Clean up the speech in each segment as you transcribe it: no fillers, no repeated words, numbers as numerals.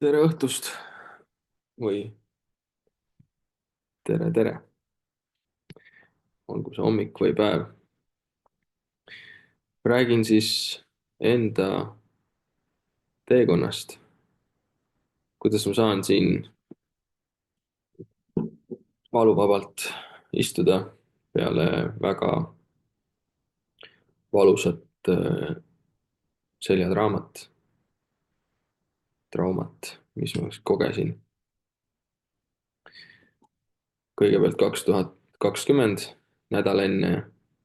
Tere õhtust või tere, olgu see hommik või päev. Räägin siis enda teekonnast, kuidas ma saan siin valuvabalt istuda peale väga valusat traumat, mis ma kogesin. Kõigepealt 2020, nädal enne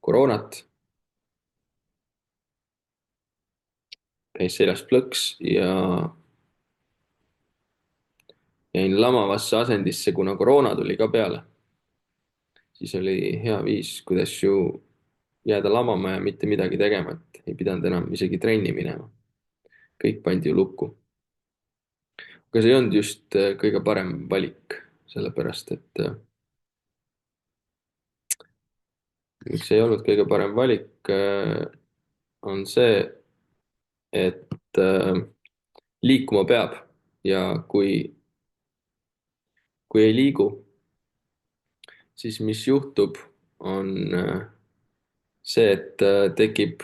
koroonat, käis seljast plõks ja jäin lamavasse asendisse, kuna koroona tuli ka peale. Siis oli hea viis, kuidas ju jääda lamama ja mitte midagi tegema, et ei pidanud enam isegi trenni minema. kõik pandi ju lukku. aga see ei olnud just kõige parem valik, sellepärast et miks ei olnud kõige parem valik, on see, et liikuma peab ja kui ei liigu, siis mis juhtub, on see, et tekib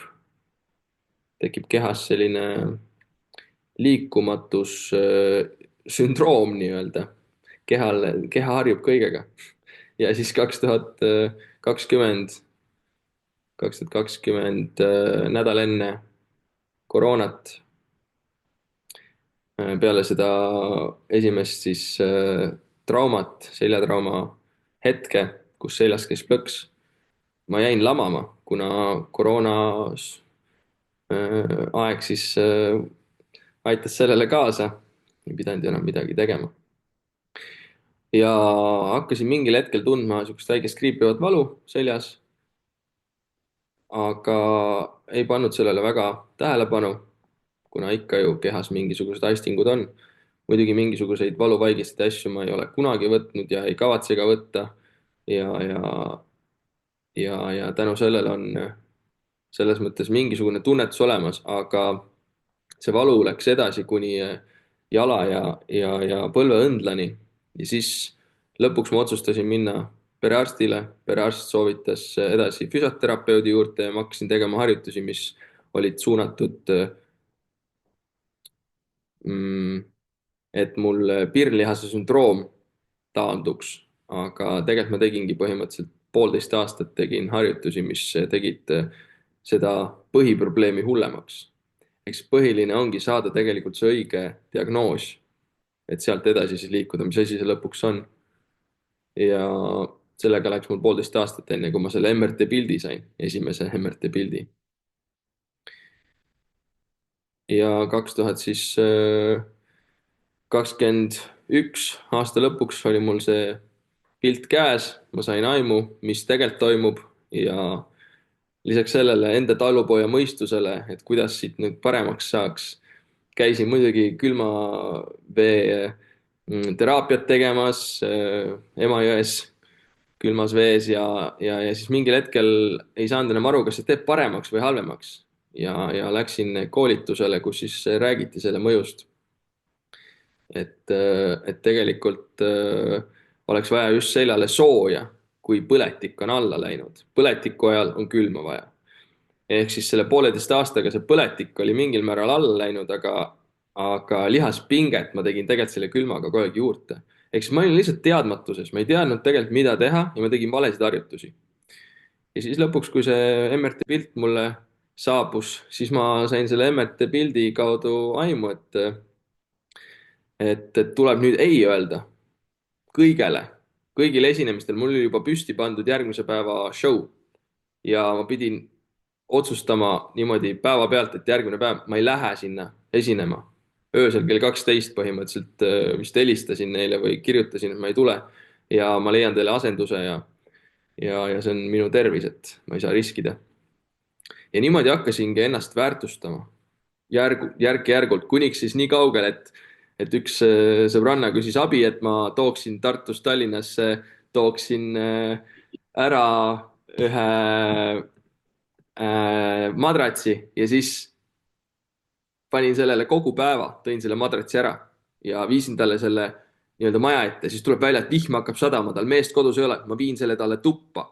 kehas selline liikumatus sündroom nii-öelda. Keha harjub kõigega. Ja siis 2020 nädal enne koroonat, peale seda esimest siis traumat, seljatrauma hetke, kus seljas käis plõks, ma jäin lamama, kuna koroonas aeg siis aitas sellele kaasa. Ei pidanud ju enam midagi tegema. Ja hakkasin mingil hetkel tundma niisugust väikest kriipivat valu seljas, aga ei pannud sellele väga tähelepanu, kuna ikka ju kehas mingisugused aistingud on. muidugi mingisuguseid valuvaigisteid asju ma ei ole kunagi võtnud ja ei kavatse ka võtta. ja, ja, ja tänu sellele on selles mõttes mingisugune tunnetus olemas, aga see valu läks edasi kuni jala ja põlveõndlani ja siis lõpuks ma otsustasin minna perearstile. Perearst soovitas edasi füsioterapeudi juurde ja ma hakkasin tegema harjutusi, mis olid suunatud, et mul piirlihase sündroom taanduks, aga tegelikult ma tegingi põhimõtteliselt 1,5 aastat tegin harjutusi, mis tegid seda põhiprobleemi hullemaks. eks põhiline ongi saada tegelikult see õige diagnoos, et sealt edasi siis liikuda, mis asi see lõpuks on. ja sellega läks mul 1,5 aastat, enne kui ma selle MRT pildi sain, esimese MRT pildi. ja 2021 aasta lõpuks oli mul see pilt käes, ma sain aimu, mis tegelikult toimub ja lisaks sellele enda talupoja mõistusele, et kuidas siit nüüd paremaks saaks, käisin muidugi külma vee teraapiat tegemas Emajões külmas vees ja siis mingil hetkel ei saanud enam aru, kas see teeb paremaks või halvemaks. ja läksin koolitusele, kus siis räägiti selle mõjust. et tegelikult oleks vaja just seljale sooja, kui põletik on alla läinud. Põletiku ajal on külma vaja. ehk siis selle 1,5 aastaga see põletik oli mingil määral alla läinud, aga lihaspinget ma tegin tegelikult selle külmaga kogu aeg juurde. ehk siis ma olin lihtsalt teadmatuses, ma ei teadnud tegelikult, mida teha ja ma tegin valesid harjutusi. ja siis lõpuks, kui see MRT pilt mulle saabus, siis ma sain selle MRT pildi kaudu aimu, et tuleb nüüd ei öelda kõigele, kõigil esinemistel. mul oli juba püsti pandud järgmise päeva show ja ma pidin otsustama niimoodi päevapealt, et järgmine päev ma ei lähe sinna esinema. öösel kell 12 põhimõtteliselt vist helistasin neile või kirjutasin, et ma ei tule ja ma leian teile asenduse ja see on minu tervis, et ma ei saa riskida. ja niimoodi hakkasingi ennast väärtustama järk-järgult, kuniks siis nii kaugel, et üks sõbranna küsis abi, et ma tooksin Tartust Tallinnasse, tooksin ära ühe madratsi ja siis panin sellele kogu päeva, tõin selle madratsi ära ja viisin talle selle nii-öelda maja ette, siis tuleb välja, et vihm hakkab sadama, tal meest kodus ei ole, ma viin selle talle tuppa,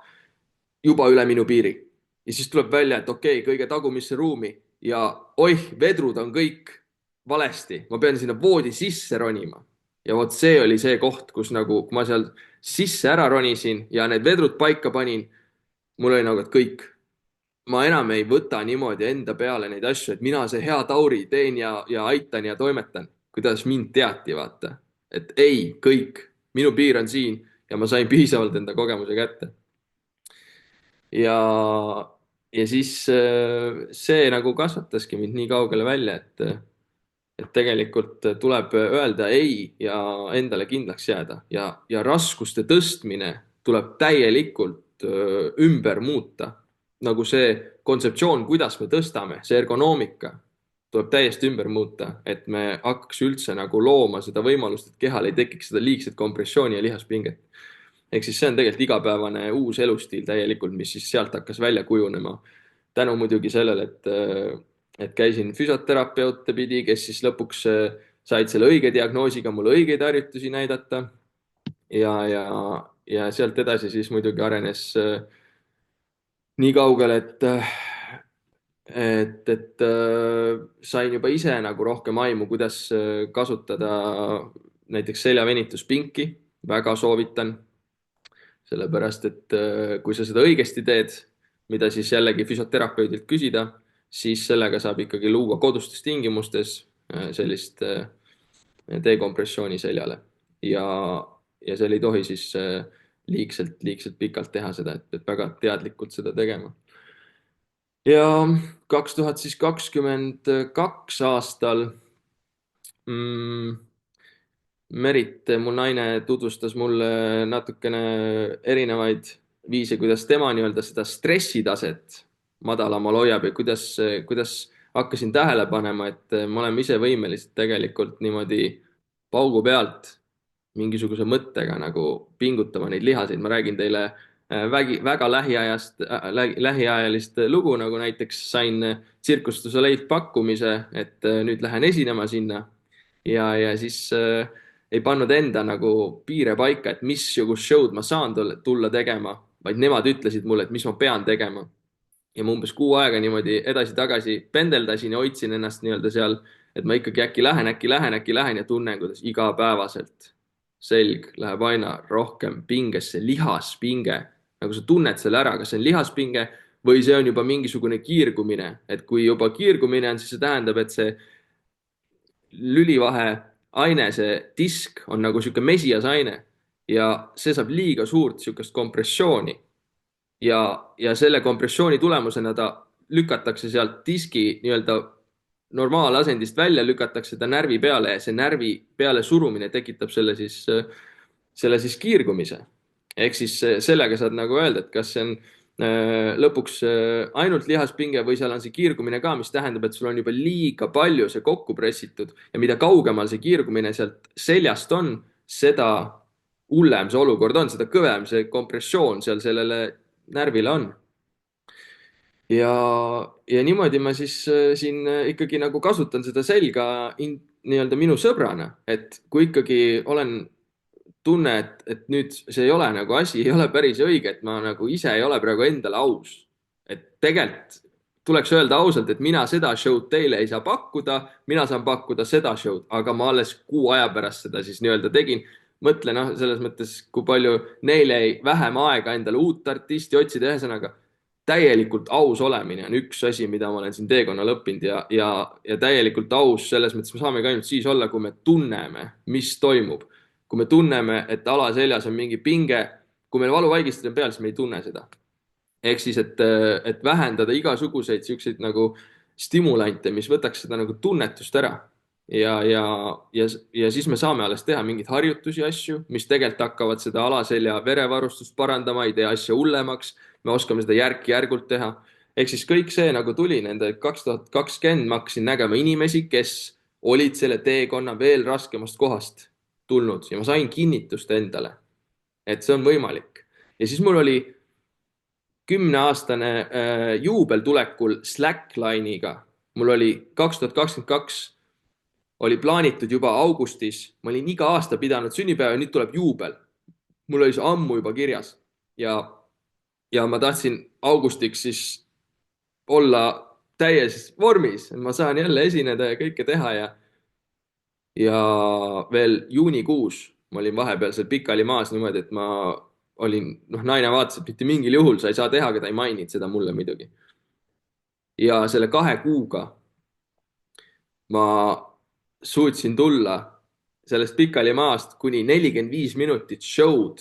juba üle minu piiri. Ja siis tuleb välja, et okei, kõige tagumisse ruumi ja oih, vedrud on kõik valesti, ma pean sinna voodi sisse ronima. Ja vot see oli see koht, kus nagu, kui ma seal sisse ära ronisin ja need vedrud paika panin, mul oli nagu, et kõik, ma enam ei võta niimoodi enda peale neid asju, et mina see hea Tauri teen ja aitan ja toimetan, kuidas mind teati, vaata. Et ei, kõik, minu piir on siin ja ma sain piisavalt enda kogemuse kätte. Ja siis see nagu kasvataski mind nii kaugele välja, et tegelikult tuleb öelda ei ja endale kindlaks jääda ja raskuste tõstmine tuleb täielikult ümber muuta. Nagu see kontseptsioon, kuidas me tõstame, see ergonoomika tuleb täiesti ümber muuta, et me hakkaks üldse nagu looma seda võimalust, et kehal ei tekiks seda liigset kompressiooni ja lihaspinget. Ehk siis see on tegelikult igapäevane uus elustiil täielikult, mis siis sealt hakkas välja kujunema. Tänu muidugi sellele, et käisin füsioterapeute pidi, kes siis lõpuks said selle õige diagnoosiga mulle õigeid harjutusi näidata. Ja sealt edasi siis muidugi arenes nii kaugele, et sain juba ise nagu rohkem aimu, kuidas kasutada näiteks seljavenituspinki. Väga soovitan. Sellepärast, et kui sa seda õigesti teed, mida siis jällegi füsioterapeudilt küsida, siis sellega saab ikkagi luua kodustes tingimustes sellist dekompressiooni seljale. Ja seal ei tohi siis liigselt pikalt teha seda, et väga teadlikult seda tegema. Ja 2022 aastal Merit, mu naine, tutvustas mulle natukene erinevaid viise, kuidas tema nii-öelda seda stressitaset madalamal hoiab ja kuidas hakkasin tähele panema, et me oleme ise võimelised tegelikult niimoodi paugu pealt mingisuguse mõttega nagu pingutama neid lihaseid. Ma räägin teile väga lähiajalist lugu, nagu näiteks sain Circus du Soleil pakkumise, et nüüd lähen esinema sinna ja siis ei pannud enda nagu piire paika, et missugust show'd ma saan tulla tegema, vaid nemad ütlesid mulle, et mis ma pean tegema. Ja ma umbes kuu aega niimoodi edasi-tagasi pendeldasin ja hoidsin ennast nii-öelda seal, et ma ikkagi äkki lähen ja tunnen, kuidas igapäevaselt selg läheb aina rohkem pingesse, lihaspinge. Nagu sa tunned selle ära, kas see on lihaspinge või see on juba mingisugune kiirgumine. Et kui juba kiirgumine on, siis see tähendab, et see lülivahe aine, see disk on nagu sihuke mesiasaine ja see saab liiga suurt sihukest kompressiooni. Ja selle kompressiooni tulemusena ta lükatakse sealt diski nii-öelda normaalasendist välja, lükatakse ta närvi peale ja see närvi peale surumine tekitab selle siis kiirgumise. Ehk siis sellega saad nagu öelda, et kas see on lõpuks ainult lihaspinge või seal on see kiirgumine ka, mis tähendab, et sul on juba liiga palju see kokku pressitud ja mida kaugemal see kiirgumine sealt seljast on, seda hullem see olukord on, seda kõvem see kompressioon seal sellele närvile on. Ja niimoodi ma siis siin ikkagi nagu kasutan seda selga nii-öelda minu sõbrana, et kui ikkagi tunne, et nüüd see ei ole nagu asi, ei ole päris õige, et ma nagu ise ei ole praegu endale aus. Et tegelikult tuleks öelda ausalt, et mina seda show'd teile ei saa pakkuda, mina saan pakkuda seda show'd, aga ma alles kuu aja pärast seda siis nii-öelda tegin. Mõtle selles mõttes, kui palju neil jäi vähem aega endale uut artisti otsida, ühesõnaga täielikult aus olemine on üks asi, mida ma olen siin teekonnal õppinud ja täielikult aus selles mõttes me saame ka ainult siis olla, kui me tunneme, mis toimub. Kui me tunneme, et alaseljas on mingi pinge, kui meil valuvaigistid on peal, siis me ei tunne seda. Ehk siis, et vähendada igasuguseid siukseid nagu stimulante, mis võtaks seda nagu tunnetust ära. Ja siis me saame alles teha mingeid harjutusi asju, mis tegelikult hakkavad seda alaselja verevarustust parandama, ei tee asja hullemaks. Me oskame seda järk-järgult teha. Ehk siis kõik see nagu tuli nende 2020 ma hakkasin nägema inimesi, kes olid selle teekonna veel raskemast kohast tulnud ja ma sain kinnitust endale, et see on võimalik. Ja siis mul oli 10-aastane juubel tulekul Slackline'iga. Mul oli 2022 oli plaanitud juba augustis, ma olin iga aasta pidanud sünnipäeva ja nüüd tuleb juubel. Mul oli see ammu juba kirjas ja, ja ma tahtsin augustiks siis olla täies vormis, et ma saan jälle esineda ja kõike teha ja veel juunikuus ma olin vahepeal seal pikali maas niimoodi, et ma olin, noh, naine vaatas, et mitte mingil juhul sa ei saa teha, aga ta ei maininud seda mulle muidugi. Ja selle 2 kuuga ma suutsin tulla sellest pikali maast kuni 45 minutit show'd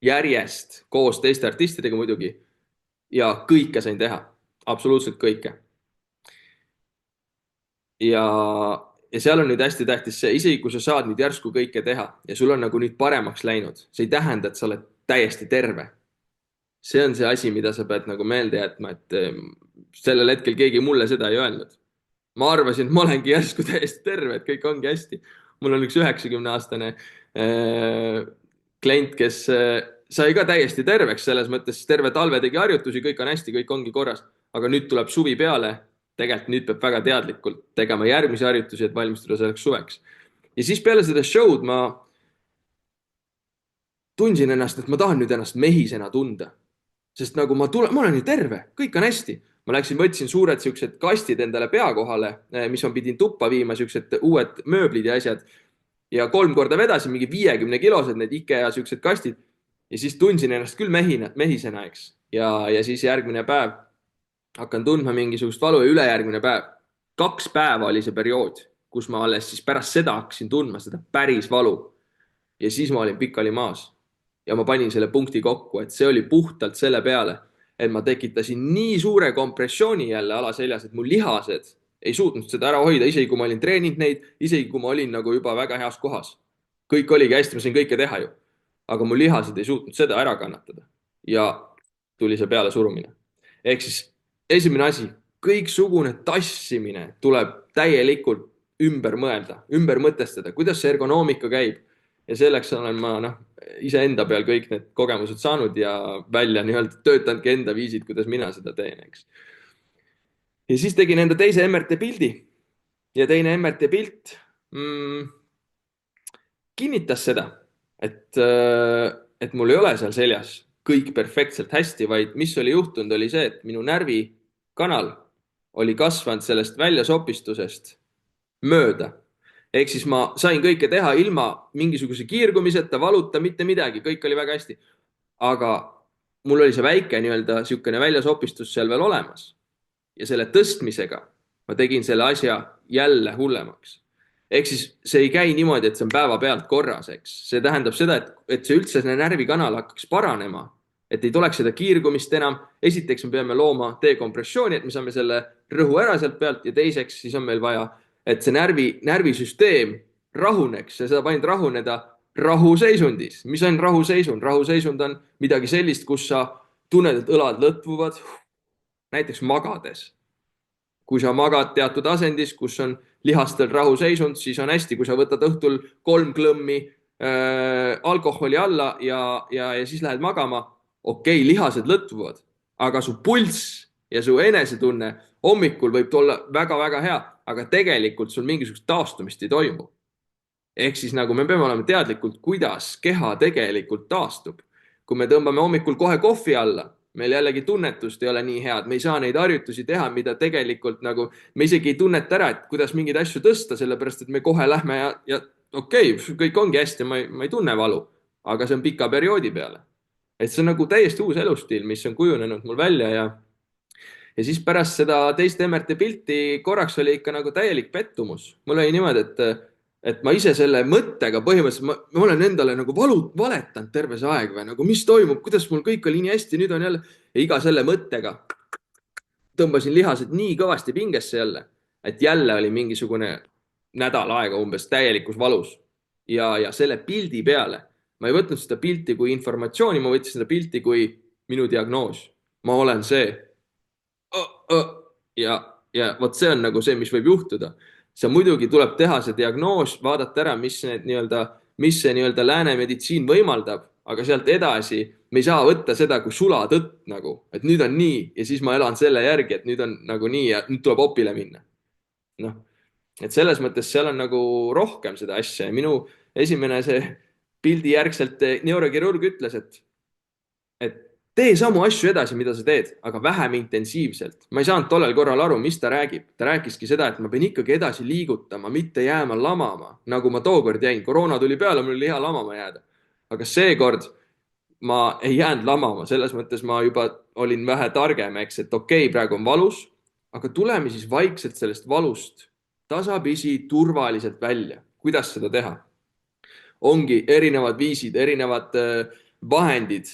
järjest koos teiste artistidega muidugi ja kõike sain teha, absoluutselt kõike. ja, ja seal on nüüd hästi tähtis see, isegi kui sa saad nüüd järsku kõike teha ja sul on nagu nüüd paremaks läinud, see ei tähenda, et sa oled täiesti terve. See on see asi, mida sa pead nagu meelde jätma, et sellel hetkel keegi mulle seda ei öelnud. Ma arvasin, et ma olengi järsku täiesti terve, et kõik ongi hästi. Mul on üks 90-aastane klient, kes sai ka täiesti terveks, selles mõttes terve talve tegi harjutusi, kõik on hästi, kõik ongi korras. Aga nüüd tuleb suvi peale, tegelikult nüüd peab väga teadlikult tegema järgmisi harjutusi, et valmistuda selleks suveks. Ja siis peale seda show'd ma tundsin ennast, et ma tahan nüüd ennast mehisena tunda. Sest nagu ma olen ju terve, kõik on hästi. Ma läksin, võtsin suured siuksed kastid endale pea kohale, mis ma pidin tuppa viima, siuksed uued mööblid ja asjad. Ja 3 korda vedasin mingi 50 kilosed need IKEA siuksed kastid. Ja siis tundsin ennast küll mehisena, eks. Ja siis järgmine päev hakkan tundma mingisugust valu ja ülejärgmine päev. 2 päeva oli see periood, kus ma alles siis pärast seda hakkasin tundma seda päris valu. Ja siis ma olin pikali maas. Ja ma panin selle punkti kokku, et see oli puhtalt selle peale, et ma tekitasin nii suure kompressiooni jälle alaseljas, et mu lihased ei suutnud seda ära hoida, isegi kui ma olin treeninud neid, isegi kui ma olin nagu juba väga heas kohas. Kõik oligi hästi, ma sain kõike teha ju. Aga mu lihased ei suutnud seda ära kannatada. Ja tuli see peale surumine. Ehk siis esimene asi, kõiksugune tassimine tuleb täielikult ümber mõelda, ümber mõtestada, kuidas see ergonoomika käib. Ja selleks olen ma iseenda peal kõik need kogemused saanud ja välja nii-öelda töötanudki enda viisid, kuidas mina seda teen, eks. Ja siis tegin enda teise MRT pildi ja teine MRT pilt kinnitas seda, et mul ei ole seal seljas kõik perfektselt hästi, vaid mis oli juhtunud, oli see, et minu närvikanal oli kasvanud sellest väljasopistusest mööda. Ehk siis ma sain kõike teha ilma mingisuguse kiirgumiseta, valuta, mitte midagi, kõik oli väga hästi. Aga mul oli see väike nii-öelda siukene väljasopistus seal veel olemas. Ja selle tõstmisega ma tegin selle asja jälle hullemaks. Ehk siis see ei käi niimoodi, et see on päeva pealt korras, eks. See tähendab seda, et see üldse selle närvikanal hakkaks paranema, et ei tuleks seda kiirgumist enam. Esiteks me peame looma dekompressiooni, et me saame selle rõhu ära sealt pealt ja teiseks siis on meil vaja et see närvisüsteem rahuneks ja seda panid rahuneda rahuseisundis. Mis on rahuseisund? Rahuseisund on midagi sellist, kus sa tunned, et õlad lõtvuvad, näiteks magades. Kui sa magad teatud asendis, kus on lihastel rahuseisund, siis on hästi, kui sa võtad õhtul 3 klõmmi alkoholi alla ja siis lähed magama. Okei, lihased lõtvuvad, aga su pulss ja su enesetunne hommikul võib olla väga-väga hea, aga tegelikult sul mingisugust taastumist ei toimu. Ehk siis nagu me peame olema teadlikult, kuidas keha tegelikult taastub. Kui me tõmbame hommikul kohe kohvi alla, meil jällegi tunnetust ei ole nii head, me ei saa neid harjutusi teha, mida tegelikult nagu me isegi ei tunneta ära, et kuidas mingeid asju tõsta, sellepärast et me kohe lähme ja okei, kõik ongi hästi, ma ei tunne valu, aga see on pika perioodi peale. Et see on nagu täiesti uus elustiil, mis on kujunenud mul välja ja siis pärast seda teist MRT pilti korraks oli ikka nagu täielik pettumus. Mul oli niimoodi, et ma ise selle mõttega põhimõtteliselt, ma olen endale nagu valetanud terve see aeg või nagu mis toimub, kuidas mul kõik oli nii hästi, nüüd on jälle ja iga selle mõttega tõmbasin lihased nii kõvasti pingesse jälle, et jälle oli mingisugune nädal aega umbes täielikus valus ja selle pildi peale. Ma ei võtnud seda pilti kui informatsiooni, ma võtsin seda pilti kui minu diagnoos. Ma olen see. Ja vot see on nagu see, mis võib juhtuda. See muidugi tuleb teha see diagnoos, vaadata ära, mis see nii-öelda lääne meditsiin võimaldab, aga sealt edasi me ei saa võtta seda kui sulatõtt nagu, et nüüd on nii ja siis ma elan selle järgi, et nüüd on nagu nii ja nüüd tuleb opile minna. et selles mõttes seal on nagu rohkem seda asja ja minu esimene see pildi järgselt neurokirurg ütles, et tee samu asju edasi, mida sa teed, aga vähem intensiivselt. Ma ei saanud tollel korral aru, mis ta räägib. Ta rääkiski seda, et ma pean ikkagi edasi liigutama, mitte jääma lamama, nagu ma tookord jäin. Koroona tuli peale, mul oli hea lamama jääda. Aga seekord ma ei jäänud lamama, selles mõttes ma juba olin vähe targem, eks, et okei, praegu on valus, aga tuleme siis vaikselt sellest valust tasapisi turvaliselt välja. Kuidas seda teha? Ongi erinevad viisid, erinevad vahendid,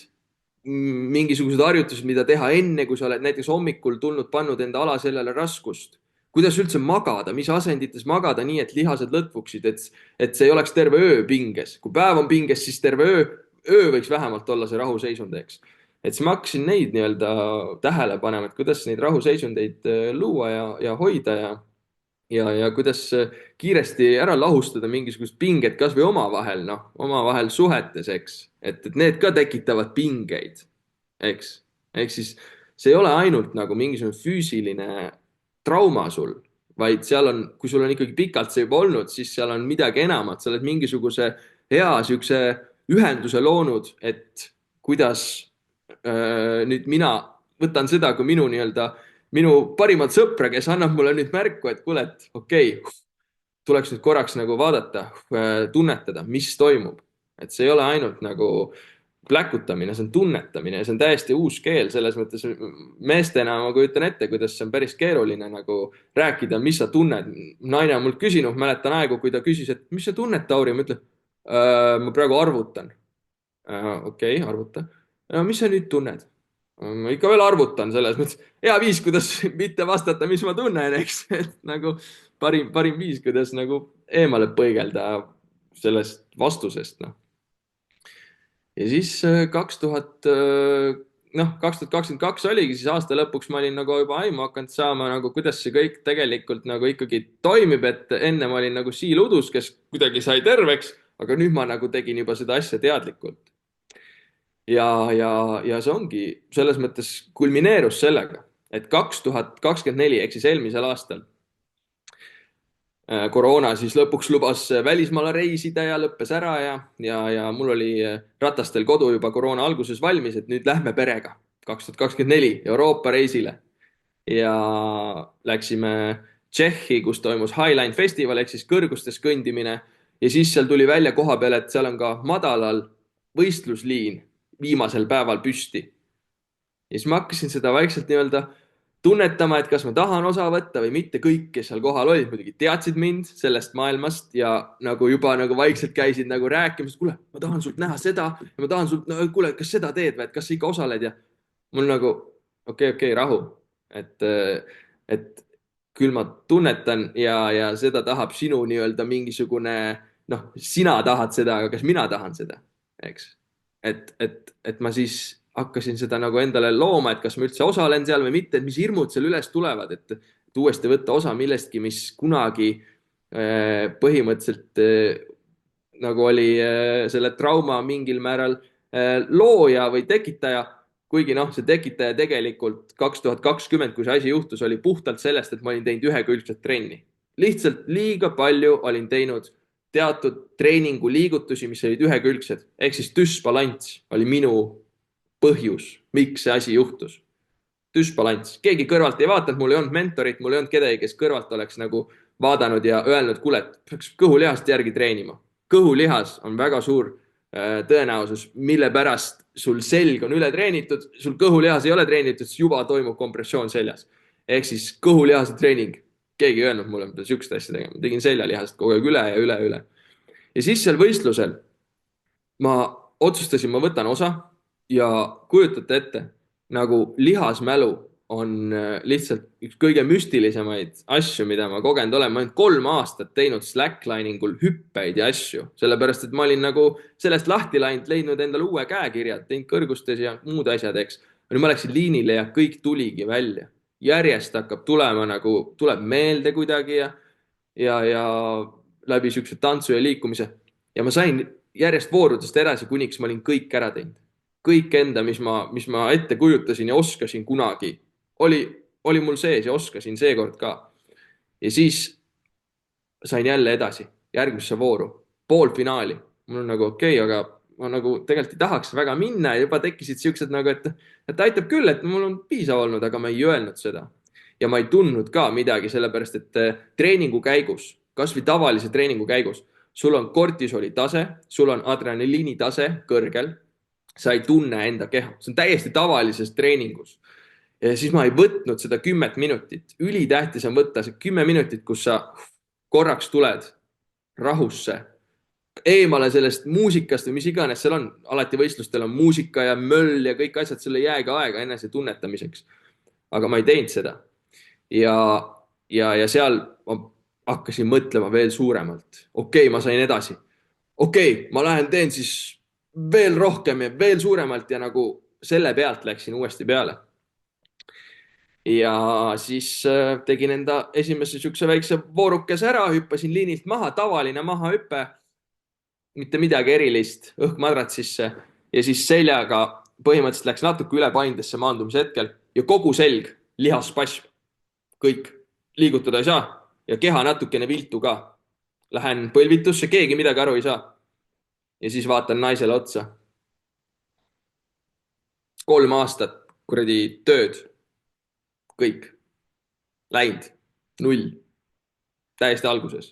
mingisugused harjutused, mida teha enne, kui sa oled näiteks hommikul tulnud, pannud enda alaseljale raskust. Kuidas üldse magada, mis asendites magada nii, et lihased lõtvuksid, et see ei oleks terve öö pinges. Kui päev on pinges, siis terve öö võiks vähemalt olla see rahuseisund, eks. Et siis ma hakkasin neid nii-öelda tähele panema, et kuidas neid rahuseisundeid luua ja hoida ja kuidas kiiresti ära lahustada mingisugust pinget kas või omavahel, noh, omavahel suhetes, eks. Et need ka tekitavad pingeid, eks. Ehk siis see ei ole ainult nagu mingisugune füüsiline trauma sul, vaid seal on, kui sul on ikkagi pikalt see juba olnud, siis seal on midagi enamat, sa oled mingisuguse hea siukse ühenduse loonud, et kuidas nüüd mina võtan seda kui minu nii-öelda minu parimat sõpra, kes annab mulle nüüd märku, et kuule, et okei, tuleks nüüd korraks nagu vaadata, tunnetada, mis toimub. Et see ei ole ainult nagu pläkutamine, see on tunnetamine ja see on täiesti uus keel, selles mõttes meestena ma kujutan ette, kuidas see on päris keeruline nagu rääkida, mis sa tunned. Naine on mult küsinud, mäletan aegu, kui ta küsis, et mis sa tunned, Tauri, ma ütlen, ma praegu arvutan. Okei, arvuta. Mis sa nüüd tunned? Ma ikka veel arvutan selles mõttes. Hea viis, kuidas mitte vastata, mis ma tunnen, eks. Et nagu parim viis, kuidas nagu eemale põigelda sellest vastusest. No. Ja siis 2022 oligi, siis aasta lõpuks ma olin nagu juba aimu hakanud saama, nagu kuidas see kõik tegelikult nagu ikkagi toimib, et enne ma olin nagu siiludus, kes kuidagi sai terveks, aga nüüd ma nagu tegin juba seda asja teadlikult. Ja see ongi selles mõttes kulmineerus sellega, et 2024 ehk siis eelmisel aastal koroona siis lõpuks lubas välismaale reisida ja lõppes ära ja mul oli ratastel kodu juba koroona alguses valmis, et nüüd lähme perega 2024 Euroopa reisile. Ja läksime Tšehhi, kus toimus Highline festival ehk siis kõrgustes kõndimine ja siis seal tuli välja koha peal, et seal on ka madalal võistlusliin viimasel päeval püsti. Ja siis ma hakkasin seda vaikselt nii-öelda tunnetama, et kas ma tahan osa võtta või mitte. Kõik, kes seal kohal olid, muidugi teadsid mind sellest maailmast ja nagu juba nagu vaikselt käisid nagu rääkimas, kuule, ma tahan sult näha seda ja ma tahan sult, no kuule, kas seda teed või, et kas sa ikka osaled ja mul nagu okei, rahu. Et küll ma tunnetan ja seda tahab sinu nii-öelda mingisugune, noh, sina tahad seda, aga kas mina tahan seda, eks. Et ma siis hakkasin seda nagu endale looma, et kas ma üldse osalen seal või mitte, et mis hirmud seal üles tulevad, et uuesti võtta osa millestki, mis kunagi põhimõtteliselt nagu oli selle trauma mingil määral looja või tekitaja, kuigi noh, see tekitaja tegelikult 2020, kui see asi juhtus, oli puhtalt sellest, et ma olin teinud ühekülgset trenni. Lihtsalt liiga palju olin teinud teatud treeningu liigutusi, mis olid ühekülgsed, ehk siis düsbalanss oli minu põhjus, miks see asi juhtus. Düsbalanss. Keegi kõrvalt ei vaadanud, mul ei olnud mentorit, mul ei olnud kedagi, kes kõrvalt oleks nagu vaadanud ja öelnud, kuule, et peaks kõhulihast järgi treenima. Kõhulihas on väga suur tõenäosus, mille pärast sul selg on üle treenitud, sul kõhulihas ei ole treenitud, siis juba toimub kompressioon seljas. Ehk siis kõhulihase treening. Keegi ei öelnud mulle, mida sükst asja tegema. Tegin seljalihast kogu aeg üle ja üle. Ja siis seal võistlusel ma otsustasin, ma võtan osa ja kujutate ette, nagu lihasmälu on lihtsalt üks kõige müstilisemaid asju, mida ma kogenud olen. Ma olen 3 aastat teinud slackliningul hüppeid ja asju, sellepärast, et ma olin nagu sellest lahti läinud, leidnud endale uue käekirjad, teinud kõrgustes ja muud asjad, eks. Ma läksin liinile ja kõik tuligi välja. Järjest hakkab tulema nagu, tuleb meelde kuidagi ja läbi sükse tantsu ja liikumise. Ja ma sain järjest voorudest edasi, kuniks ma olin kõik ära teinud. Kõik enda, mis ma ette kujutasin ja oskasin kunagi, oli mul sees ja oskasin seekord ka. Ja siis sain jälle edasi, järgmisse vooru, poolfinaali. mul on nagu okei, aga ma nagu tegelikult ei tahaks väga minna ja juba tekkisid siuksed nagu, et aitab küll, et mul on piisav olnud, aga ma ei öelnud seda. ja ma ei tundnud ka midagi, sellepärast et treeningu käigus, kasvõi tavalise treeningu käigus, sul on kortisoli tase, sul on adrenaliini tase kõrgel. sa ei tunne enda keha, see on täiesti tavalises treeningus. Ja siis ma ei võtnud seda 10 minutit. Ülitähtis on võtta see 10 minutit, kus sa korraks tuled rahusse, eemale sellest muusikast või mis iganes seal on. Alati võistlustel on muusika ja möll ja kõik asjad, selle jääga aega enese tunnetamiseks. Aga ma ei teinud seda. Ja, ja seal ma hakkasin mõtlema veel suuremalt. Okei, ma sain edasi. Okei, ma lähen teen siis veel rohkem ja veel suuremalt ja nagu selle pealt läksin uuesti peale. Ja siis tegin enda esimese siukse väikse voorukese ära, hüppasin liinilt maha, tavaline mahahüpe. Mitte midagi erilist, õhk madratsisse ja siis seljaga põhimõtteliselt läks natuke üle paindesse maandumise hetkel ja kogu selg, lihaspasm, kõik, liigutada ei saa ja keha natukene viltu ka. Lähen põlvitusse, keegi midagi aru ei saa. Ja siis vaatan naisele otsa. 3 aastat kuradi tööd. Kõik. Läinud. 0. Täiesti alguses.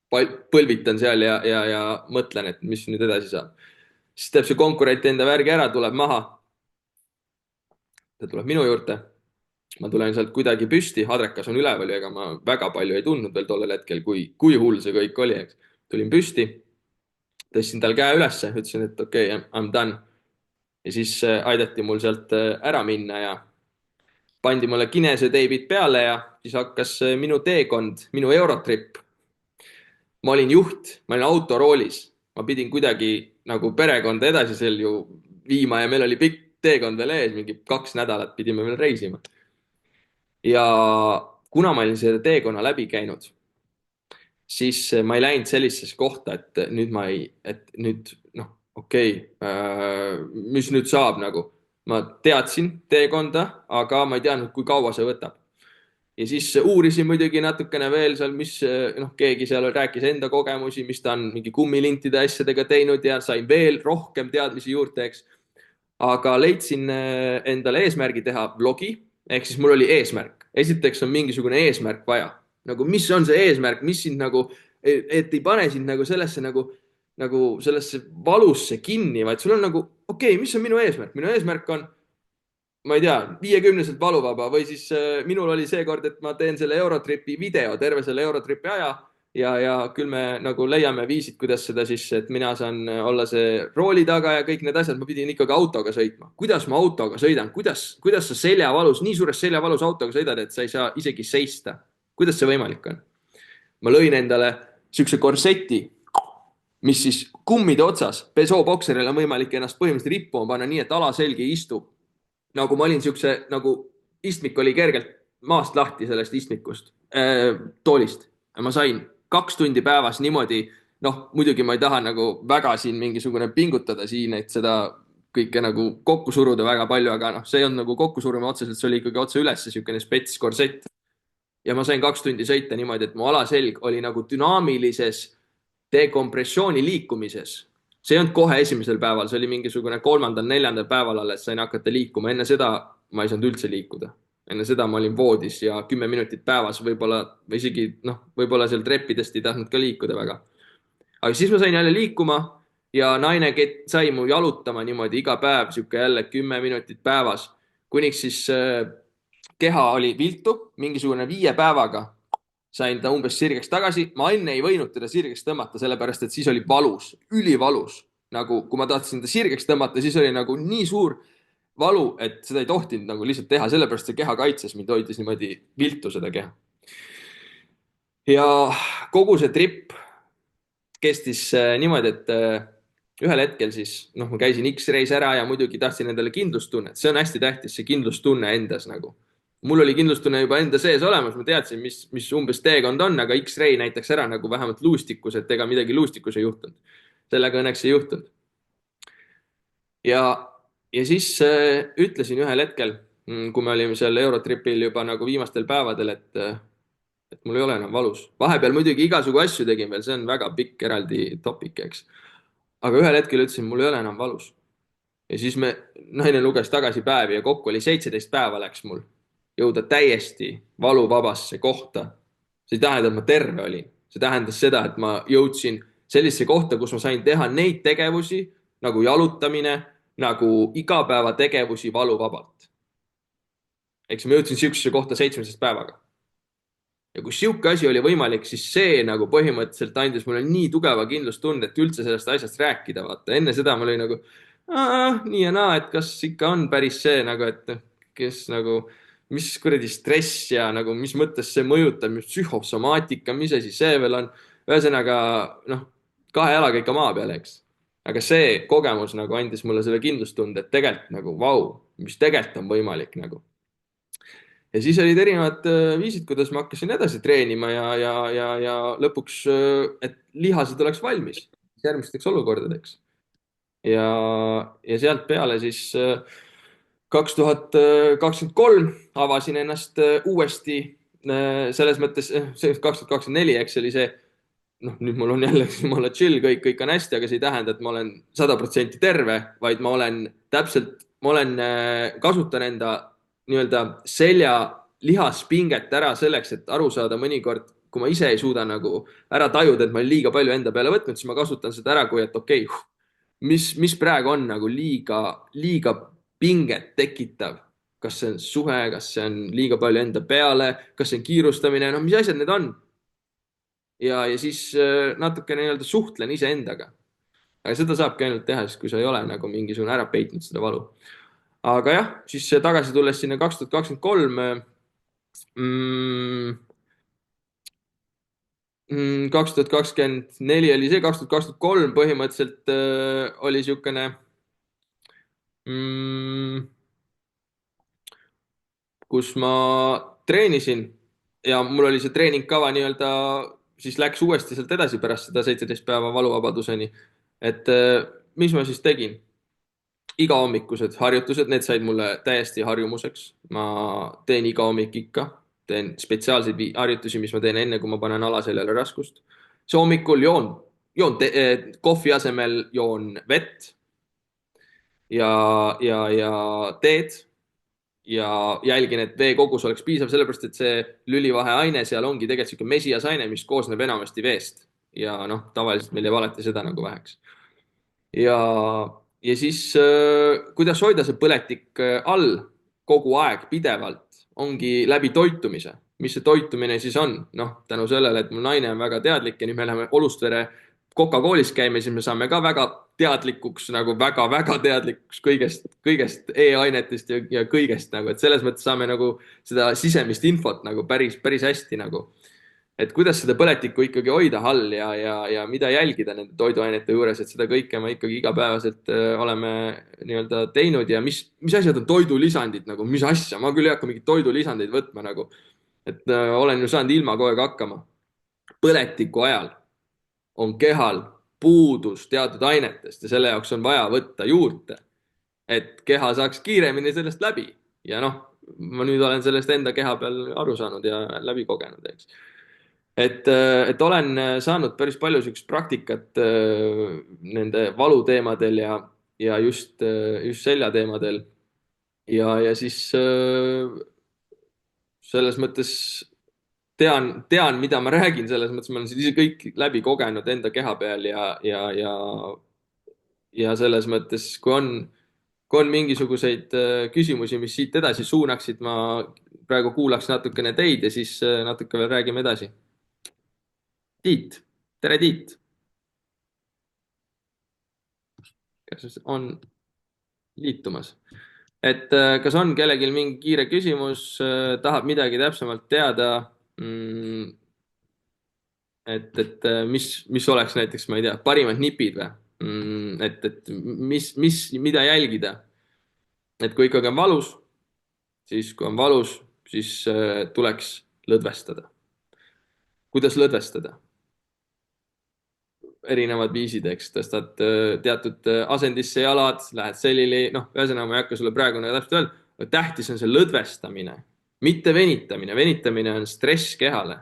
Põlvitan seal ja mõtlen, et mis nüüd edasi saab. Siis teeb see konkurent enda värgi ära, tuleb maha. Ta tuleb minu juurde. Ma tulen sealt kuidagi püsti, Hadrekas on üleval ja ega ma väga palju ei tundnud veel tollel hetkel, kui hull see kõik oli. Tulin püsti, tõstsin tal käe ülesse, ütlesin, et okei, I'm done. Ja siis aidati mul sealt ära minna ja pandi mulle kineseteibid peale ja siis hakkas minu teekond, minu Eurotrip. Ma olin juht, ma olin autoroolis, ma pidin kuidagi nagu perekonda edasi seal ju viima ja meil oli pikk teekond veel ees, mingi 2 nädalat pidime veel reisima. Ja kuna ma olin selle teekonna läbi käinud, siis ma ei läinud sellisesse kohta, et nüüd ma ei, et nüüd noh, okei, mis nüüd saab nagu. Ma teadsin teekonda, aga ma ei teadnud, kui kaua see võtab. Ja siis uurisin muidugi natukene veel seal, mis keegi seal rääkis enda kogemusi, mis ta on mingi kummilintide asjadega teinud ja sain veel rohkem teadmisi juurde, eks. Aga leidsin endale eesmärgi teha vlogi, ehk siis mul oli eesmärk. Esiteks on mingisugune eesmärk vaja. Nagu, mis on see eesmärk, mis sind nagu, et ei pane sind nagu sellesse sellesse valusse kinni, vaid sul on nagu, okei, mis on minu eesmärk? Minu eesmärk on, ma ei tea, 50-selt valuvaba või siis minul oli seekord, et ma teen selle Eurotripi video, terve selle Eurotripi aja ja küll me nagu leiame viisid, kuidas seda siis, et mina saan olla see rooli taga ja kõik need asjad, ma pidin ikkagi autoga sõitma. Kuidas ma autoga sõidan? Kuidas sa seljavalus, nii suures seljavalus autoga sõidad, et sa ei saa isegi seista? Kuidas see võimalik on? Ma lõin endale siukse korseti, mis siis kummide otsas, pesoo-bokseril on võimalik ennast põhimõtteliselt rippuma panna nii, et alaselg ei istu. Nagu ma olin siukse, nagu istmik oli kergelt maast lahti sellest istmikust, toolist. Ma sain 2 tundi päevas niimoodi, noh, muidugi ma ei taha nagu väga siin mingisugune pingutada siin, et seda kõike nagu kokku suruda väga palju, aga noh, see ei olnud nagu kokku suruma otseselt, see oli ikkagi otse üles siukene spets korsett. Ja ma sain 2 tundi sõita niimoodi, et mu alaselg oli nagu dünaamilises dekompressiooni liikumises. See ei olnud kohe esimesel päeval, see oli mingisugune 3.-4. päeval alles sain hakata liikuma. Enne seda ma ei saanud üldse liikuda. Enne seda ma olin voodis ja 10 minutit päevas võib-olla, või isegi võib-olla seal treppidest ei tahtnud ka liikuda väga. Aga siis ma sain jälle liikuma ja naine sai mu jalutama niimoodi iga päev, siuke jälle 10 minutit päevas. Kuniks siis keha oli viltu, mingisugune 5 päevaga sain ta umbes sirgeks tagasi. Ma enne ei võinud teda sirgeks tõmmata, sellepärast et siis oli valus, ülivalus. Nagu, kui ma tahtsin ta sirgeks tõmmata, siis oli nagu nii suur valu, et seda ei tohtinud nagu lihtsalt teha, sellepärast see keha kaitses mind, hoidis niimoodi viltu seda keha. Ja kogu see trip kestis niimoodi, et ühel hetkel siis, ma käisin X-Rays ära ja muidugi tahtsin endale kindlustunnet. See on hästi tähtis, see kindlustunne endas nagu. Mul oli kindlustunne juba enda sees olemas, ma teadsin, mis umbes teekond on, aga X-Ray näitaks ära nagu vähemalt luustikus, et ega midagi luustikus ei juhtunud. Sellega õnneks ei juhtunud. Ja siis ütlesin ühel hetkel, kui me olime seal Eurotripil juba nagu viimastel päevadel, et et mul ei ole enam valus. vahepeal muidugi igasugu asju tegin veel, see on väga pikk eraldi topic, eks. aga ühel hetkel ütlesin, mul ei ole enam valus. ja siis naine luges tagasi päevi ja kokku oli 17 päeva läks mul jõuda täiesti valuvabasse kohta. see ei tähenda, et ma terve olin, see tähendas seda, et ma jõudsin sellisesse kohta, kus ma sain teha neid tegevusi nagu jalutamine, nagu igapäevategevusi valuvabalt. eks ma jõudsin sihukesesse kohta 17 päevaga. ja kui sihuke asi oli võimalik, siis see nagu põhimõtteliselt andis mulle nii tugeva kindlustunde, et üldse sellest asjast rääkida, vaata. enne seda ma olin nagu nii ja naa, et kas ikka on päris see nagu, et kes nagu, mis kuradi stress ja nagu, mis mõttes see mõjutab, mis psühhosomaatika, mis asi see veel on. ühesõnaga, noh, kahe jalaga ikka maa peal, eks. aga see kogemus nagu andis mulle selle kindlustunde, et tegelikult nagu vau, mis tegelikult on võimalik nagu. ja siis olid erinevad viisid, kuidas ma hakkasin edasi treenima ja lõpuks, et lihased oleks valmis järgmisteks olukordadeks. ja sealt peale siis 2023 avasin ennast uuesti selles mõttes, see 2024, eks oli see, noh, nüüd mul on jälle jumala chill, kõik on hästi, aga see ei tähenda, et ma olen 100% terve, vaid ma olen täpselt, kasutan enda nii-öelda selja lihaspinget ära selleks, et aru saada mõnikord, kui ma ise ei suuda nagu ära tajuda, et ma olen liiga palju enda peale võtnud, siis ma kasutan seda ära, kui et okei, mis praegu on nagu liiga pinget tekitav. kas see on suhe, kas see on liiga palju enda peale, kas see on kiirustamine, no mis asjad need on? ja siis natuke nii-öelda suhtlen iseendaga. aga seda saabki ainult teha siis, kui sa ei ole nagu mingisugune ära peitnud seda valu. aga jah, siis tagasi tulles sinna 2023, 2024 oli see, 2023 põhimõtteliselt oli niisugune kus ma treenisin ja mul oli see treeningkava nii-öelda, siis läks uuesti sealt edasi pärast seda 17 päeva valuvabaduseni. et mis ma siis tegin? igahommikused harjutused, need said mulle täiesti harjumuseks. ma teen iga hommik ikka, teen spetsiaalseid harjutusi, mis ma teen enne, kui ma panen alaseljale raskust. see hommikul joon kohvi asemel joon vett ja teed ja jälgin, et vee kogus oleks piisav, sellepärast et see lülivaheaine seal ongi tegelikult sihuke mesiasaine, mis koosneb enamasti veest. ja noh, tavaliselt meil jääb alati seda nagu väheks. ja siis kuidas hoida see põletik all kogu aeg pidevalt, ongi läbi toitumise. mis see toitumine siis on? noh, tänu sellele, et mu naine on väga teadlik ja nüüd me läheme Olustvere Coca-Colis käime, siis me saame ka väga teadlikuks, nagu väga-väga teadlikuks kõigest e-ainetest ja kõigest nagu, et selles mõttes saame nagu seda sisemist infot nagu päris hästi nagu. et kuidas seda põletikku ikkagi hoida all ja mida jälgida nende toiduainete juures, et seda kõike me ikkagi igapäevaselt oleme nii-öelda teinud ja mis asjad on toidulisandid nagu, mis asja, ma küll ei hakka mingeid toidulisandeid võtma nagu, et olen ju saanud ilma kogu aeg hakkama. põletiku ajal on kehal puudus teatud ainetest ja selle jaoks on vaja võtta juurde, et keha saaks kiiremini sellest läbi. ja noh, ma nüüd olen sellest enda keha peal aru saanud ja läbi kogenud, eks. et olen saanud päris palju sihukest praktikat nende valuteemadel ja just seljateemadel. ja siis selles mõttes tean, mida ma räägin, selles mõttes ma olen ise kõik läbi kogenud enda keha peal ja selles mõttes, kui on mingisuguseid küsimusi, mis siit edasi suunaksid, ma praegu kuulaks natukene teid ja siis natuke veel räägime edasi. Tiit, tere Tiit. kas on liitumas? et kas on kellelgi mingi kiire küsimus, tahab midagi täpsemalt teada? et mis oleks näiteks, ma ei tea, parimad nipid või? et mida jälgida? et kui ikkagi on valus, siis tuleks lõdvestada. kuidas lõdvestada? erinevad viisid, eks, tõstad teatud asendisse jalad, lähed selili, noh, ühesõnaga ma ei hakka sulle praegu nagu täpselt öelda, tähtis on see lõdvestamine, mitte venitamine. venitamine on stress kehale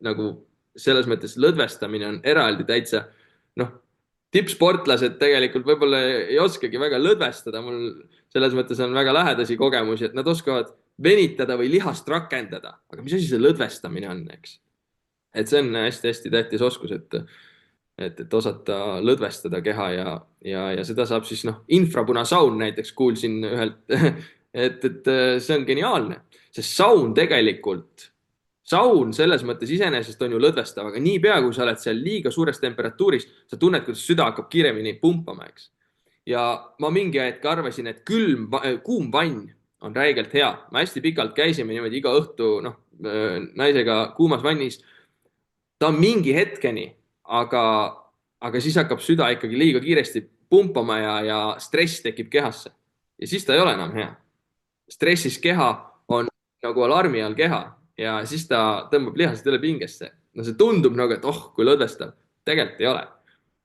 nagu selles mõttes lõdvestamine on eraldi täitsa, noh, tippsportlased tegelikult võib-olla ei oskagi väga lõdvestada, mul selles mõttes on väga lähedasi kogemusi, et nad oskavad venitada või lihast rakendada, aga mis asi see lõdvestamine on, eks? et see on hästi-hästi tähtis oskus, et osata lõdvestada keha ja seda saab siis noh, infrapunasaun näiteks kuulsin ühelt, et see on geniaalne, sest saun tegelikult, saun selles mõttes iseenesest on ju lõdvestav, aga niipea kui sa oled seal liiga suures temperatuuris, sa tunned, kuidas süda hakkab kiiremini pumpama, eks. ja ma mingi hetk arvasin, et kuum vann on räigelt hea. me hästi pikalt käisime niimoodi iga õhtu, noh, naisega kuumas vannis. Ta on mingi hetkeni, aga siis hakkab süda ikkagi liiga kiiresti pumpama ja stress tekib kehasse. ja siis ta ei ole enam hea. stressis keha on nagu alarmi all keha ja siis ta tõmbab lihased üle pingesse. no see tundub nagu, et oh, kui lõdvestav. tegelikult ei ole.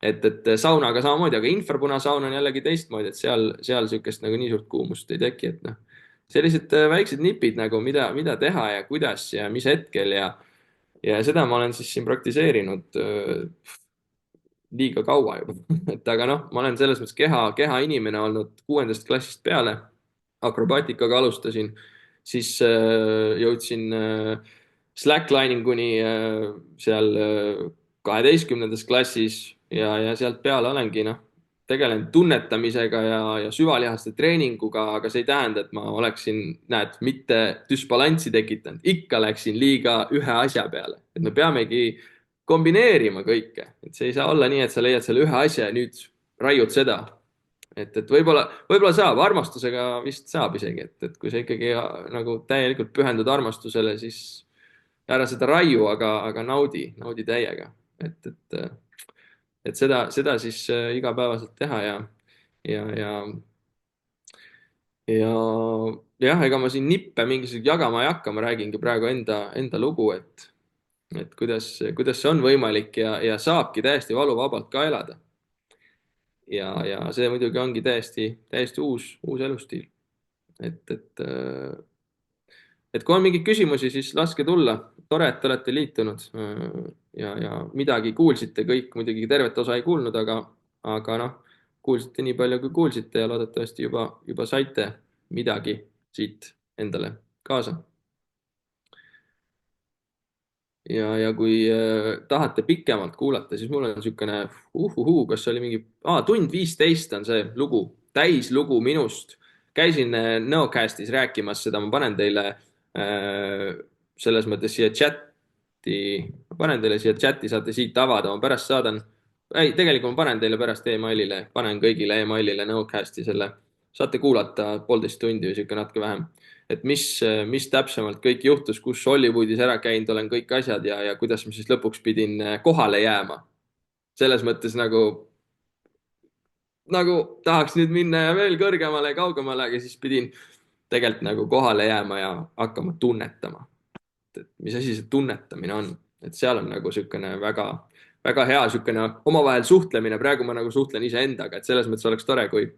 et saunaga samamoodi, aga infrapunasaun on jällegi teistmoodi, et seal sihukest nagu nii suurt kuumust ei teki, et noh, sellised väiksed nipid nagu mida teha ja kuidas ja mis hetkel ja seda ma olen siis siin praktiseerinud liiga kaua juba et aga noh, ma olen selles mõttes keha inimene olnud 6. klassist peale. akrobaatikaga alustasin, siis jõudsin slacklininguni seal 12. klassis ja sealt peale olengi noh, tegelen tunnetamisega ja süvalihaste treeninguga, aga see ei tähenda, et ma oleksin, näed, mitte düsbalanssi tekitanud, ikka läksin liiga ühe asja peale, et me peamegi kombineerima kõike, et see ei saa olla nii, et sa leiad selle ühe asja ja nüüd raiud seda. et võib-olla saab, armastusega vist saab isegi, et kui sa ikkagi nagu täielikult pühendud armastusele, siis ära seda raiu, aga naudi täiega. et seda siis igapäevaselt teha ja, ja, ja jah, ega ma siin nippe mingisuguseid jagama ei hakka, ma räägingi praegu enda lugu, et kuidas see on võimalik ja saabki täiesti valuvabalt ka elada. ja see muidugi ongi täiesti uus elustiil. et kui on mingeid küsimusi, siis laske tulla. tore, et te olete liitunud ja midagi kuulsite, kõik muidugi tervet osa ei kuulnud, aga noh, kuulsite nii palju, kui kuulsite ja loodetavasti juba saite midagi siit endale kaasa. ja kui tahate pikemalt kuulata, siis mul on niisugune kas see oli mingi 1:15 on see lugu, täislugu minust. käisin Nõocastis rääkimas seda, ma panen teile selles mõttes siia chati, saate siit avada, ma pärast saadan. ei, tegelikult ma panen teile pärast emailile, panen kõigile emailile Nõocasti selle, saate kuulata 1,5 tundi või sihuke natuke vähem, et mis täpsemalt kõik juhtus, kus Hollywoodis ära käinud olen, kõik asjad ja kuidas ma siis lõpuks pidin kohale jääma. selles mõttes nagu tahaks nüüd minna ja veel kõrgemale ja kaugemale, aga siis pidin tegelikult nagu kohale jääma ja hakkama tunnetama. et mis asi see tunnetamine on, et seal on nagu niisugune väga hea niisugune omavahel suhtlemine. praegu ma nagu suhtlen iseendaga, et selles mõttes oleks tore, kui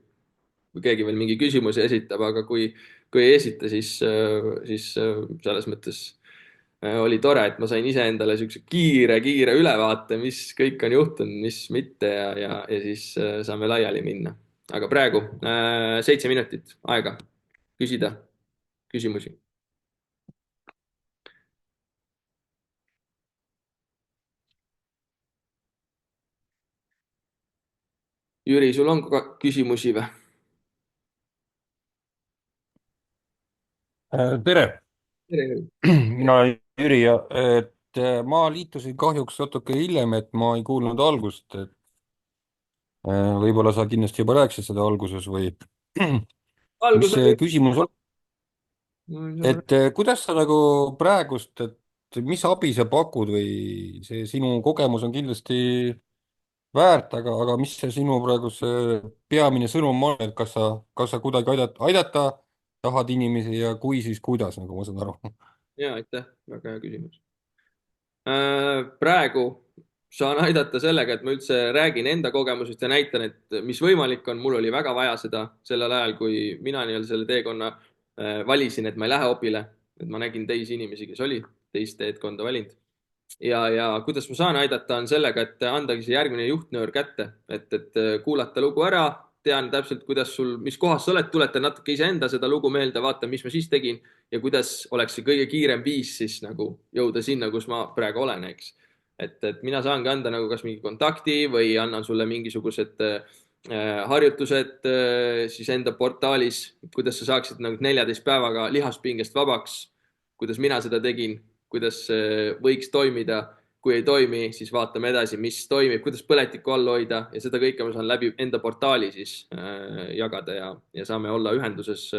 keegi veel mingi küsimuse esitab, aga kui ei esita, siis selles mõttes oli tore, et ma sain iseendale niisuguse kiire ülevaate, mis kõik on juhtunud, mis mitte ja siis saame laiali minna. aga praegu 7 minutit aega küsida küsimusi. Jüri, sul on ka küsimusi või? tere, tere, Jüri. mina olen Jüri ja ma liitusin kahjuks natuke hiljem, et ma ei kuulnud algust, et võib-olla sa kindlasti juba rääkisid seda alguses või mis algus see oli. küsimus on, et kuidas sa nagu praegust, et mis abi sa pakud või see sinu kogemus on kindlasti väärt, aga mis see sinu praegu see peamine sõnum on, et kas sa kuidagi aidata tahad inimesi ja kui, siis kuidas, nagu ma saan aru? ja aitäh, väga hea küsimus. Praegu saan aidata sellega, et ma üldse räägin enda kogemusest ja näitan, et mis võimalik on. mul oli väga vaja seda sellel ajal, kui mina nii-öelda selle teekonna valisin, et ma ei lähe opile, et ma nägin teisi inimesi, kes olid teist teedkonda valinud. ja kuidas ma saan aidata, on sellega, et andagi see järgmine juhtnöör kätte, et kuulata lugu ära, tean täpselt, kuidas sul, mis kohas sa oled, tuletan natuke iseenda seda lugu meelde, vaatan, mis ma siis tegin ja kuidas oleks see kõige kiirem viis siis nagu jõuda sinna, kus ma praegu olen, eks. et mina saangi anda nagu kas mingi kontakti või annan sulle mingisugused harjutused siis enda portaalis, kuidas sa saaksid nagu 14 päevaga lihaspingest vabaks, kuidas mina seda tegin, kuidas võiks toimida, kui ei toimi, siis vaatame edasi, mis toimib, kuidas põletikku all hoida ja seda kõike ma saan läbi enda portaali siis jagada ja saame olla ühenduses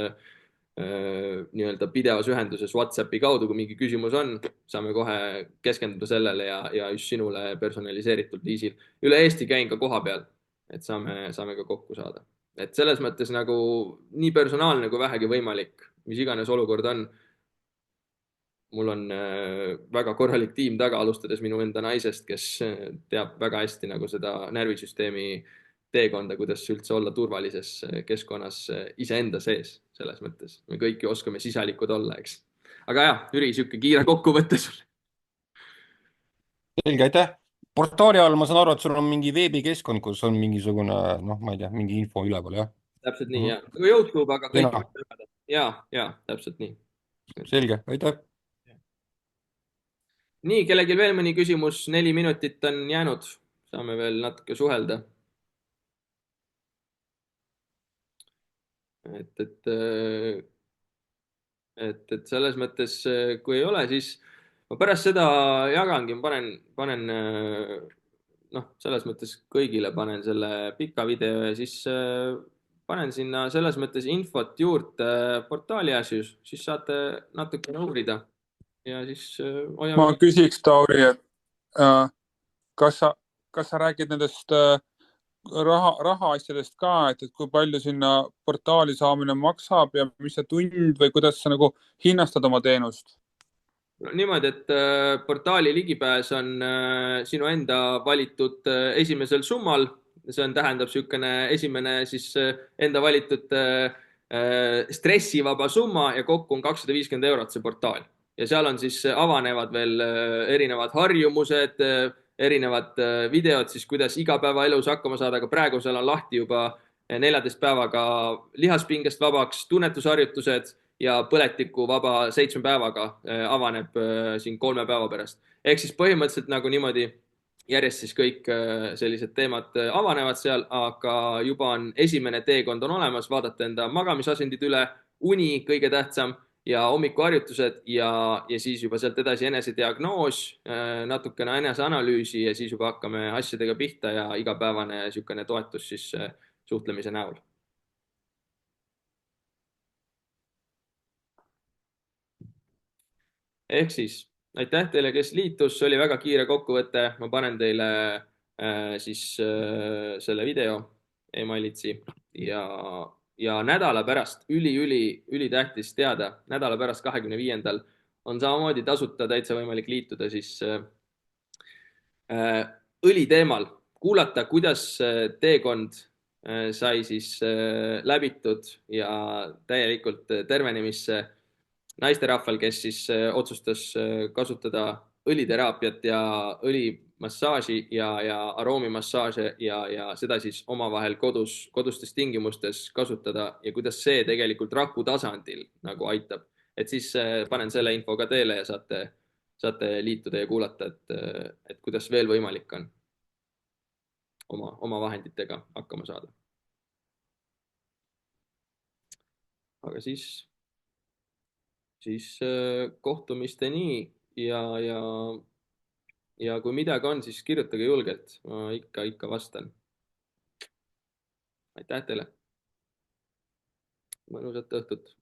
nii-öelda pidevas ühenduses Whatsappi kaudu, kui mingi küsimus on, saame kohe keskenduda sellele ja just sinule personaliseeritud viisil. Üle Eesti käin ka koha peal, et saame ka kokku saada. Et selles mõttes nagu nii personaalne kui vähegi võimalik, mis iganes olukord on. Mul on väga korralik tiim taga, alustades minu enda naisest, kes teab väga hästi nagu seda närvisüsteemi teekonda, kuidas üldse olla turvalises keskkonnas iseenda sees, selles mõttes. Me kõik ju oskame sisalikud olla, eks. Aga jah, Jüri, sihuke kiire kokkuvõte sulle. selge, aitäh. Portaali all ma saan aru, et sul on mingi veebikeskkond, kus on mingisugune, noh, ma ei tea, mingi info üleval, jah? Täpselt nii, jah. Nagu YouTube, aga kõike kena, võib jagada. Ja, täpselt nii. selge, aitäh. Nii, kellelgi veel mõni küsimus, 4 minutit on jäänud, saame veel natuke suhelda. et, et, et selles mõttes, kui ei ole, siis ma pärast seda jagangi, panen noh, selles mõttes kõigile panen selle pika video ja siis panen sinna selles mõttes infot juurde portaali asjus, siis saate natukene uurida ja siis hoiame. Ma küsiks, Tauri, et äh, kas sa, kas sa räägid nendest rahaasjadest ka, et kui palju sinna portaali saamine maksab ja mis see tund või kuidas sa nagu hinnastad oma teenust? Niimoodi, et portaali ligipääs on sinu enda valitud esimesel summal. See on, tähendab niisugune esimene siis enda valitud stressivaba summa ja kokku on 250 eurot see portaal. Ja seal on siis avanevad veel erinevad harjumused, erinevad videod siis, kuidas igapäevaelus hakkama saada, aga praegu seal on lahti juba 14 päevaga lihaspingest vabaks, tunnetusharjutused ja põletikuvaba 7 päevaga avaneb siin 3 päeva pärast. Ehk siis põhimõtteliselt nagu niimoodi järjest siis kõik sellised teemad avanevad seal, aga juba on esimene teekond on olemas, vaadata enda magamisasendid üle, uni kõige tähtsam ja hommikuharjutused ja siis juba sealt edasi enesediagnoos, natukene eneseanalüüsi ja siis juba hakkame asjadega pihta ja igapäevane niisugune toetus siis suhtlemise näol. Ehk siis aitäh teile, kes liitus, see oli väga kiire kokkuvõte, ma panen teile siis selle video emailitsi ja nädala pärast, ülitähtis teada, nädala pärast 25. on samamoodi tasuta täitsa võimalik liituda siis õli teemal, kuulata, kuidas teekond sai siis läbitud ja täielikult tervenemisse naisterahval, kes siis otsustas kasutada õliteraapiat ja õlimassaaži ja aroomimassaaže ja seda siis omavahel kodustes tingimustes kasutada ja kuidas see tegelikult raku tasandil nagu aitab. Et siis panen selle info ka teile ja saate liituda ja kuulata, et kuidas veel võimalik on oma vahenditega hakkama saada. Aga siis kohtumisteni ja kui midagi on, siis kirjutage julgelt, ma ikka vastan. Aitäh teile. Mõnusat õhtut.